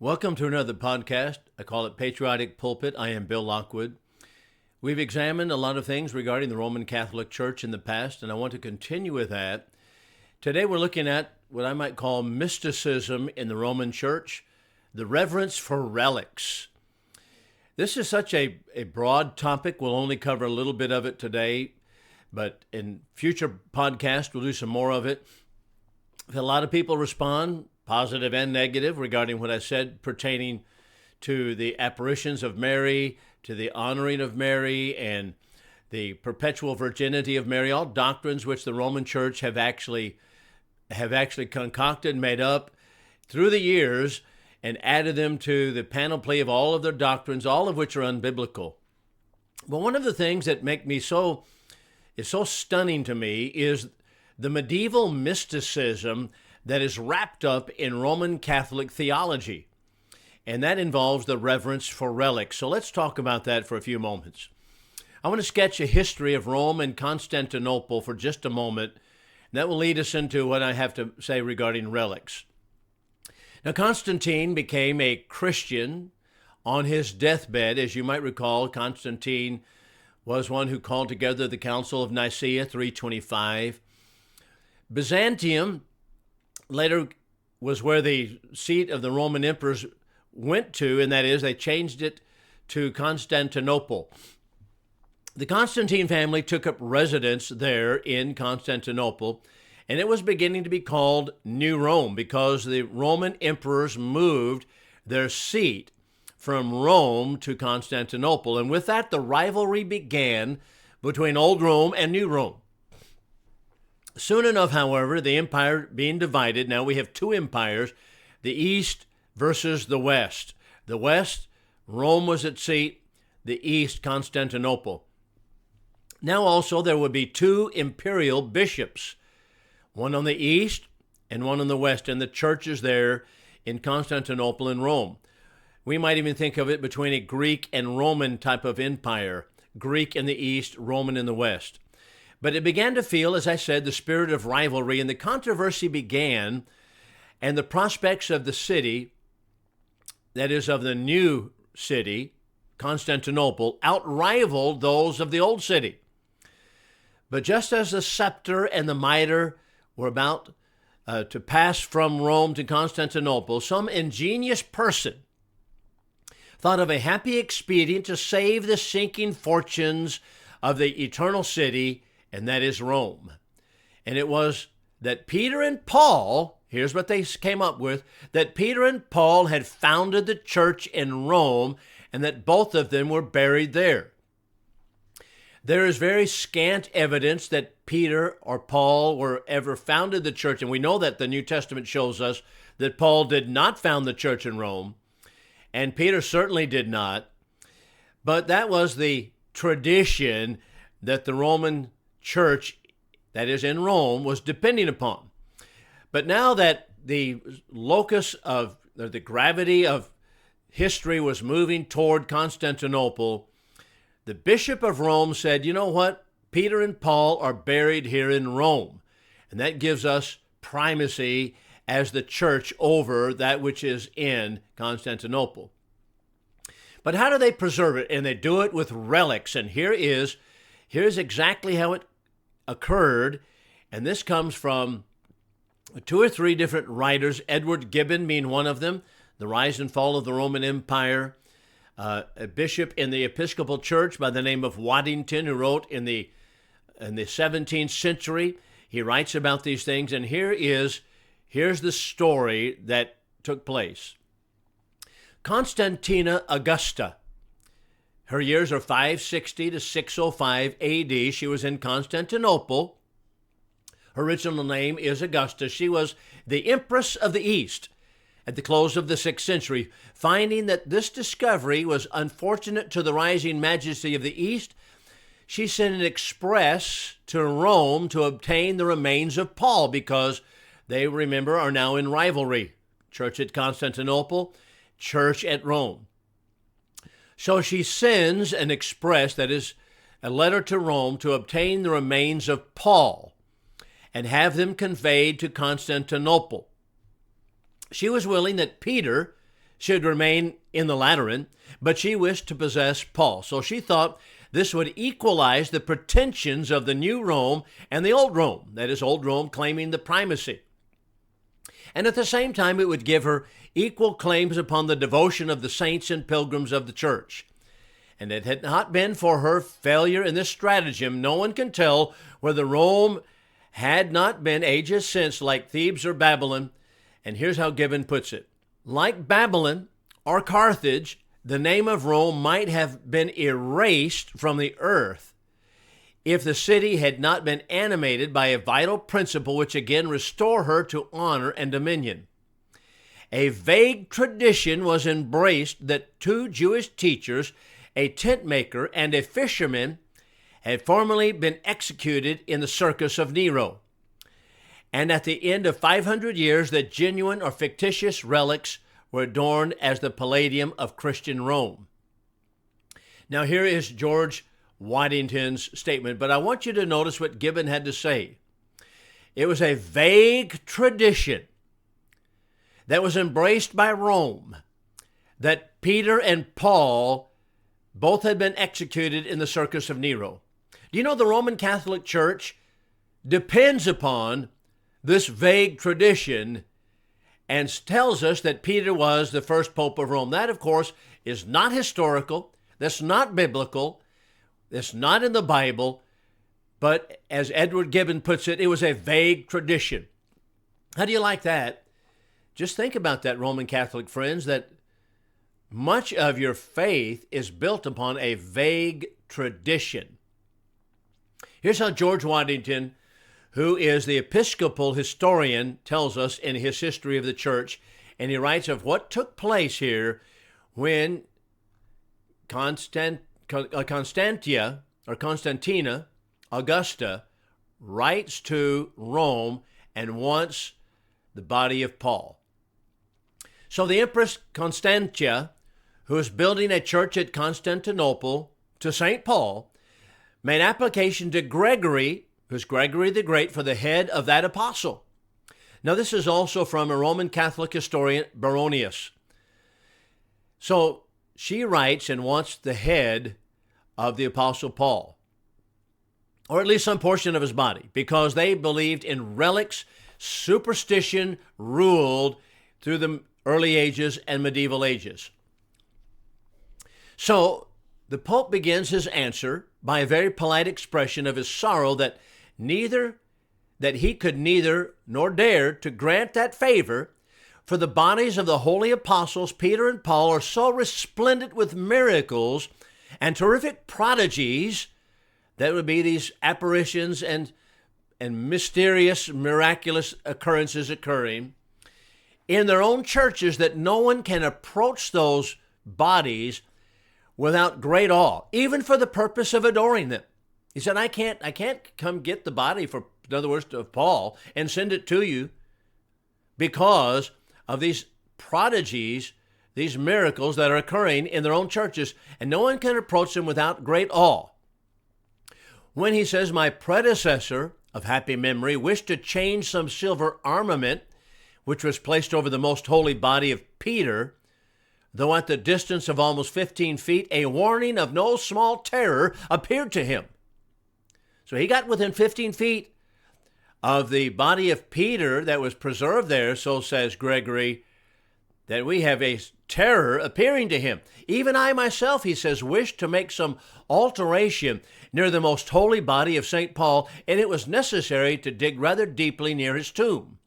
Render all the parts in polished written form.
Welcome to another podcast. I call it Patriotic Pulpit. I am Bill Lockwood. We've examined a lot of things regarding the Roman Catholic Church in the past, and I want to continue with that. Today we're looking at what I might call mysticism in the Roman Church, the reverence for relics. This is such a broad topic. We'll only cover a little bit of it today, but in future podcasts we'll do some more of it. A lot of people respond, positive and negative, regarding what I said pertaining to the apparitions of Mary, to the honoring of Mary, and the perpetual virginity of Mary, all doctrines which the Roman Church have actually concocted, made up through the years, and added them to the panoply of all of their doctrines, all of which are unbiblical. But one of the things that is so stunning to me is the medieval mysticism that is wrapped up in Roman Catholic theology, and that involves the reverence for relics. So let's talk about that for a few moments. I want to sketch a history of Rome and Constantinople for just a moment, and that will lead us into what I have to say regarding relics. Now, Constantine became a Christian on his deathbed. As you might recall, Constantine was one who called together the Council of Nicaea 325. Byzantium later was where the seat of the Roman emperors went to, and that is, they changed it to Constantinople. The Constantine family took up residence there in Constantinople, and it was beginning to be called New Rome because the Roman emperors moved their seat from Rome to Constantinople. And with that, the rivalry began between Old Rome and New Rome. Soon enough, however, the empire being divided, now we have two empires, the East versus the West. The West, Rome was its seat, the East, Constantinople. Now also there would be two imperial bishops, one on the East and one on the West, and the churches there in Constantinople and Rome. We might even think of it between a Greek and Roman type of empire, Greek in the East, Roman in the West. But it began to feel, as I said, the spirit of rivalry, and the controversy began, and the prospects of the city, that is of the new city, Constantinople, outrivaled those of the old city. But just as the scepter and the mitre were about to pass from Rome to Constantinople, some ingenious person thought of a happy expedient to save the sinking fortunes of the eternal city, and that is Rome. And it was that Peter and Paul, here's what they came up with, that Peter and Paul had founded the church in Rome, and that both of them were buried there. There is very scant evidence that Peter or Paul were ever founded the church, and we know that the New Testament shows us that Paul did not found the church in Rome, and Peter certainly did not, but that was the tradition that the Roman church, that is in Rome, was depending upon. But now that the locus of the gravity of history was moving toward Constantinople, the Bishop of Rome said, you know what? Peter and Paul are buried here in Rome, and that gives us primacy as the church over that which is in Constantinople. But how do they preserve it? And they do it with relics, and here's exactly how it occurred, and this comes from two or three different writers, Edward Gibbon being one of them, The Rise and Fall of the Roman Empire, a bishop in the Episcopal Church by the name of Waddington, who wrote in the 17th century. He writes about these things, and here's the story that took place. Constantina Augusta, her years are 560 to 605 AD. She was in Constantinople. Her original name is Augusta. She was the Empress of the East at the close of the 6th century. Finding that this discovery was unfortunate to the rising majesty of the East, she sent an express to Rome to obtain the remains of Paul, because they, remember, are now in rivalry. Church at Constantinople, church at Rome. So she sends an express, that is, a letter to Rome, to obtain the remains of Paul and have them conveyed to Constantinople. She was willing that Peter should remain in the Lateran, but she wished to possess Paul. So she thought this would equalize the pretensions of the new Rome and the old Rome, that is, old Rome claiming the primacy. And at the same time, it would give her equal claims upon the devotion of the saints and pilgrims of the church. And it had not been for her failure in this stratagem, no one can tell whether Rome had not been ages since like Thebes or Babylon. And here's how Gibbon puts it. Like Babylon or Carthage, the name of Rome might have been erased from the earth if the city had not been animated by a vital principle which again restore her to honor and dominion. A vague tradition was embraced that two Jewish teachers, a tent maker and a fisherman, had formerly been executed in the circus of Nero. And at the end of 500 years, the genuine or fictitious relics were adorned as the palladium of Christian Rome. Now here is George Waddington's statement, but I want you to notice what Gibbon had to say. It was a vague tradition that was embraced by Rome that Peter and Paul both had been executed in the circus of Nero. Do you know the Roman Catholic Church depends upon this vague tradition and tells us that Peter was the first pope of Rome? That, of course, is not historical. That's not biblical. That's not in the Bible. But as Edward Gibbon puts it, it was a vague tradition. How do you like that? Just think about that, Roman Catholic friends, that much of your faith is built upon a vague tradition. Here's how George Waddington, who is the Episcopal historian, tells us in his history of the church, and he writes of what took place here when Constantina Augusta writes to Rome and wants the body of Paul. So the Empress Constantia, who is building a church at Constantinople to St. Paul, made application to Gregory, who's Gregory the Great, for the head of that apostle. Now this is also from a Roman Catholic historian, Baronius. So she writes and wants the head of the apostle Paul, or at least some portion of his body, because they believed in relics. Superstition ruled through the early ages and medieval ages. So the Pope begins his answer by a very polite expression of his sorrow that he could neither nor dare to grant that favor, for the bodies of the holy apostles Peter and Paul are so resplendent with miracles and terrific prodigies, that would be these apparitions and mysterious, miraculous occurrences occurring in their own churches, that no one can approach those bodies without great awe, even for the purpose of adoring them. He said, I can't come get the body, for, in other words, of Paul, and send it to you because of these prodigies, these miracles that are occurring in their own churches, and no one can approach them without great awe. When he says, my predecessor of happy memory wished to change some silver armament, which was placed over the most holy body of Peter, though at the distance of almost 15 feet, a warning of no small terror appeared to him. So he got within 15 feet of the body of Peter that was preserved there, so says Gregory, that we have a terror appearing to him. Even I myself, he says, wished to make some alteration near the most holy body of St. Paul, and it was necessary to dig rather deeply near his tomb.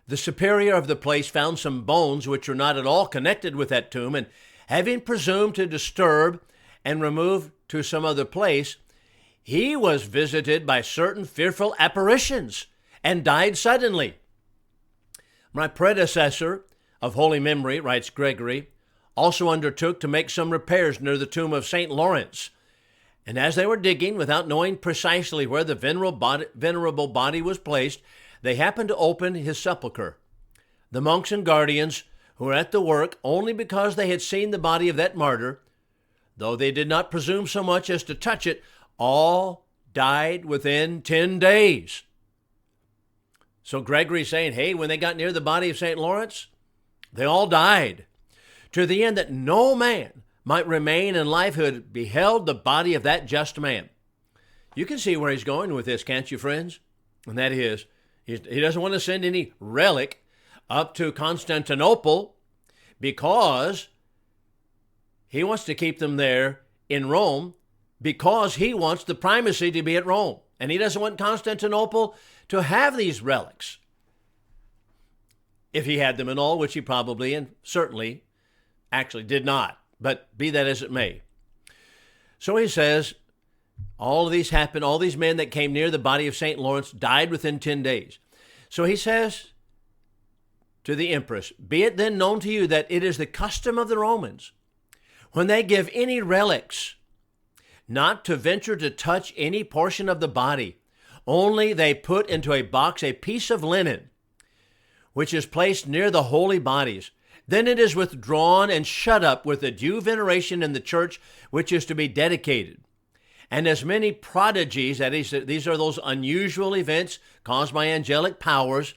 The superior of the place found some bones which were not at all connected with that tomb, and having presumed to disturb and remove to some other place, he was visited by certain fearful apparitions and died suddenly. My predecessor of holy memory, writes Gregory, also undertook to make some repairs near the tomb of St. Lawrence. And as they were digging, without knowing precisely where the venerable body was placed, they happened to open his sepulchre. The monks and guardians who were at the work, only because they had seen the body of that martyr, though they did not presume so much as to touch it, all died within 10 days. So Gregory's saying, hey, when they got near the body of St. Lawrence, they all died. to the end that no man might remain in life who had beheld the body of that just man. You can see where he's going with this, can't you, friends? And that is, he doesn't want to send any relic up to Constantinople because he wants to keep them there in Rome, because he wants the primacy to be at Rome. And he doesn't want Constantinople to have these relics, if he had them and all, which he probably and certainly actually did not. But be that as it may. So he says, all of these happened. All these men that came near the body of St. Lawrence died within 10 days. So he says to the empress, be it then known to you that it is the custom of the Romans, when they give any relics, not to venture to touch any portion of the body. Only they put into a box a piece of linen, which is placed near the holy bodies. Then it is withdrawn and shut up with the due veneration in the church which is to be dedicated. And as many prodigies, that is, these are those unusual events caused by angelic powers,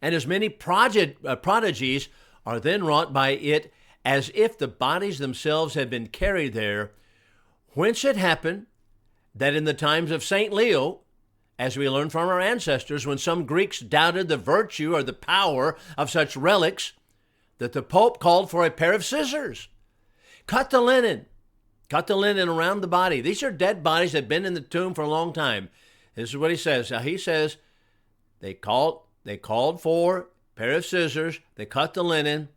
and as many prodigies are then wrought by it, as if the bodies themselves had been carried there, whence it happened that in the times of St. Leo, as we learn from our ancestors, when some Greeks doubted the virtue or the power of such relics, that the Pope called for a pair of scissors. Cut the linen around the body. These are dead bodies that have been in the tomb for a long time. This is what he says. Now, he says they called for a pair of scissors, they cut the linen,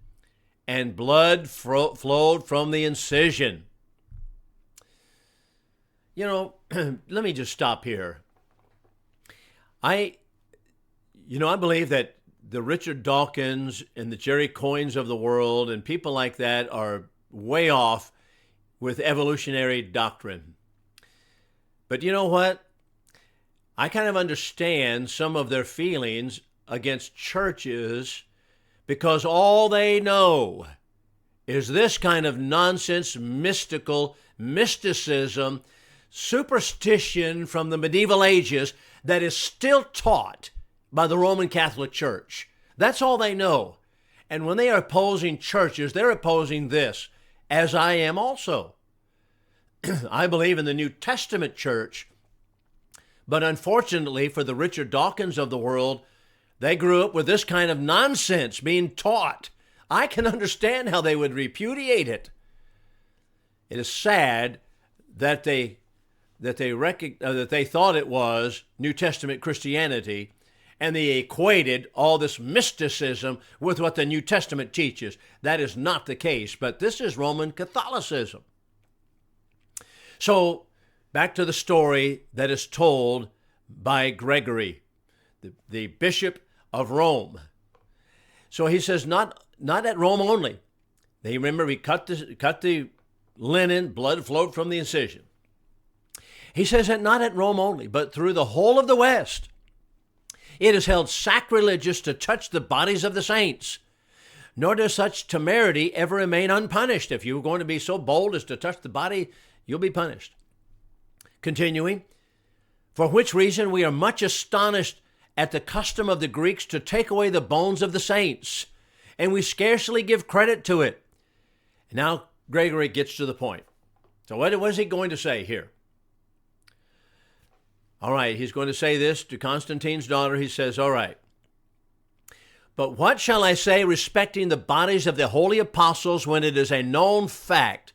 and blood flowed from the incision. You know, let me just stop here. I believe that the Richard Dawkins and the Jerry Coynes of the world and people like that are way off with evolutionary doctrine. But you know what? I kind of understand some of their feelings against churches, because all they know is this kind of nonsense, mysticism, superstition from the medieval ages that is still taught by the Roman Catholic Church. That's all they know. And when they are opposing churches, they're opposing this, as I am also. I believe in the New Testament church, but unfortunately for the Richard Dawkins of the world, they grew up with this kind of nonsense being taught. I can understand how they would repudiate it. It is sad that they thought it was New Testament Christianity, and they equated all this mysticism with what the New Testament teaches. That is not the case, but this is Roman Catholicism. So, back to the story that is told by Gregory, the Bishop of Rome. So he says, not at Rome only. They remember he cut the linen, blood flowed from the incision. He says that not at Rome only, but through the whole of the West, it is held sacrilegious to touch the bodies of the saints, nor does such temerity ever remain unpunished. If you're going to be so bold as to touch the body, you'll be punished. Continuing, for which reason we are much astonished at the custom of the Greeks to take away the bones of the saints, and we scarcely give credit to it. Now Gregory gets to the point. So what is he going to say here? All right, he's going to say this to Constantine's daughter. He says, all right, but what shall I say respecting the bodies of the holy apostles, when it is a known fact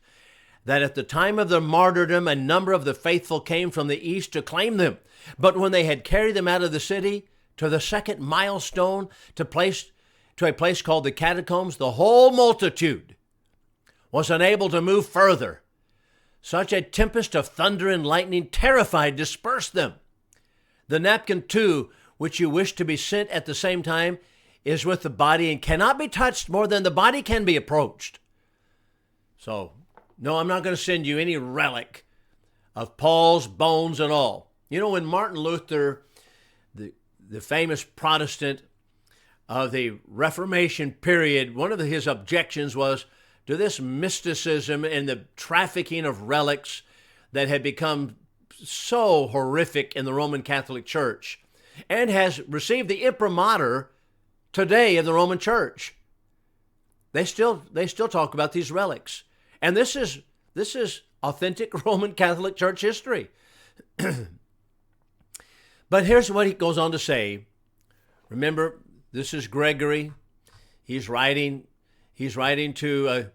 that at the time of their martyrdom a number of the faithful came from the east to claim them, but when they had carried them out of the city to the second milestone, to a place called the catacombs, the whole multitude was unable to move further. Such a tempest of thunder and lightning, terrified, dispersed them. The napkin, too, which you wish to be sent at the same time, is with the body and cannot be touched more than the body can be approached. So, no, I'm not going to send you any relic of Paul's bones and all. You know, when Martin Luther, the famous Protestant of the Reformation period, one of his objections was to this mysticism and the trafficking of relics that had become so horrific in the Roman Catholic Church, and has received the imprimatur today of the Roman Church. They still talk about these relics. And this is authentic Roman Catholic Church history. But here's what he goes on to say. Remember, this is Gregory. He's writing to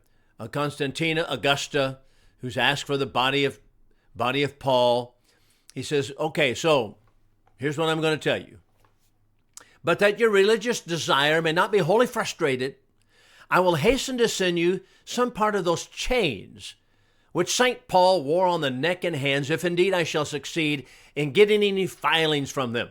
Constantina Augusta, who's asked for the body of Paul. He says, okay, so here's what I'm going to tell you. But that your religious desire may not be wholly frustrated, I will hasten to send you some part of those chains which St. Paul wore on the neck and hands, if indeed I shall succeed in getting any filings from them.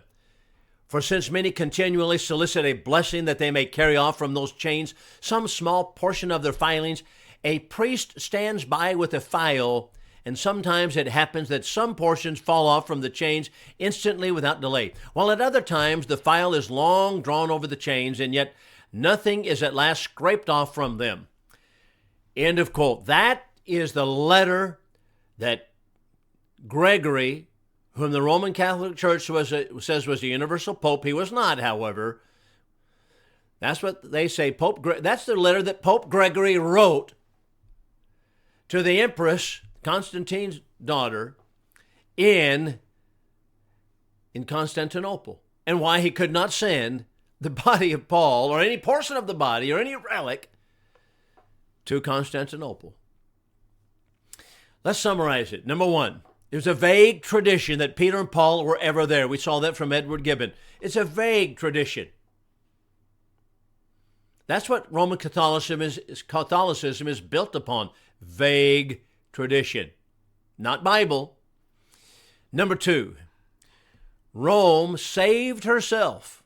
For since many continually solicit a blessing that they may carry off from those chains some small portion of their filings, a priest stands by with a file, and sometimes it happens that some portions fall off from the chains instantly without delay, while at other times the file is long drawn over the chains, and yet nothing is at last scraped off from them. End of quote. That is the letter that Gregory, whom the Roman Catholic Church says was the universal pope. He was not, however. That's what they say. That's the letter that Pope Gregory wrote to the Empress, Constantine's daughter, in Constantinople, and why he could not send the body of Paul or any portion of the body or any relic to Constantinople. Let's summarize it. Number one, there's a vague tradition that Peter and Paul were ever there. We saw that from Edward Gibbon. It's a vague tradition. That's what Roman Catholicism is built upon. Vague tradition, not Bible. Number two, Rome saved herself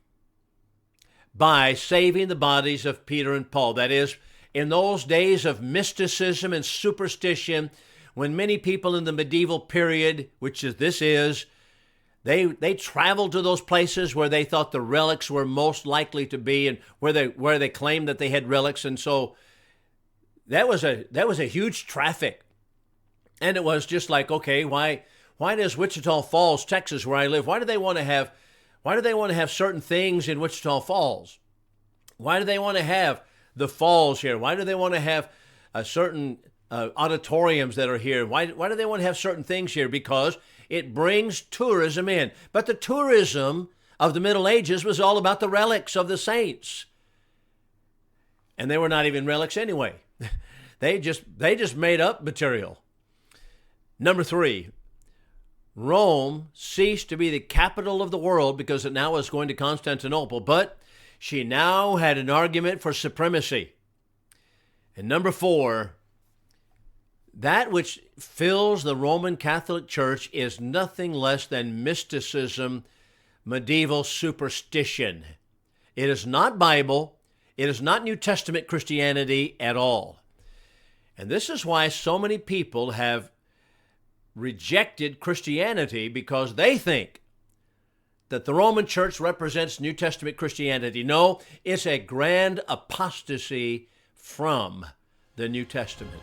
by saving the bodies of Peter and Paul. That is, in those days of mysticism and superstition, when many people in the medieval period, which is they traveled to those places where they thought the relics were most likely to be, and where they claimed that they had relics, and so that was a huge traffic. And it was just like, okay, why does Wichita Falls, Texas, where I live, why do they want to have certain things in Wichita Falls? Why do they want to have the falls here? Why do they want to have a certain auditoriums that are here? Why do they want to have certain things here? Because it brings tourism in. But the tourism of the Middle Ages was all about the relics of the saints. And they were not even relics anyway. They just made up material. Number three, Rome ceased to be the capital of the world because it now was going to Constantinople, but she now had an argument for supremacy. And number four, that which fills the Roman Catholic Church is nothing less than mysticism, medieval superstition. It is not Bible. It is not New Testament Christianity at all. And this is why so many people have rejected Christianity, because they think that the Roman Church represents New Testament Christianity. No, it's a grand apostasy from the New Testament.